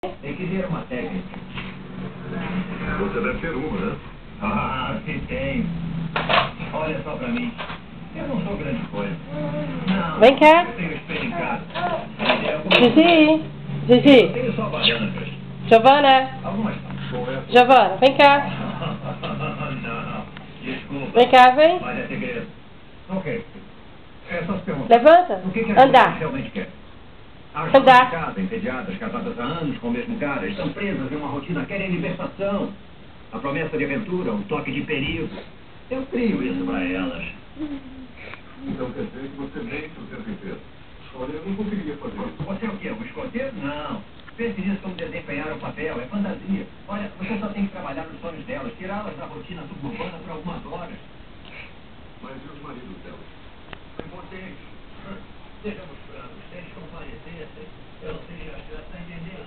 Tem que ver uma técnica. Você deve ter uma, né? Ah, se tem. Olha só pra mim. Eu não sou grande coisa. Não. Vem cá. Eu tenho espelho em casa. Gigi. Eu Gigi. tenho só baianas. Giovana. Algumas. Giovana, vem cá. Não. Desculpa. Vem cá, vem. Mas é segredo. Ok. É só se perguntar. Levanta. O que a Andar. gente realmente quer? As Andar. donas de casa, entediadas, casadas há anos com o mesmo cara, estão presas em uma rotina, querem libertação. A promessa de aventura, um toque de perigo. Eu crio isso pra elas. Então quer dizer que você mente o tempo inteiro. Olha, eu não conseguiria fazer isso. Você é o quê? Um escoteiro? Não. Pense nisso como desempenhar um papel. É fantasia. Olha, você só tem que trabalhar nos sonhos delas, tirá-las da rotina suburbana por algumas horas. Mas e os maridos delas? Impotentes. Sejamos francos, se eles comparecessem, eu não teria chance de entender.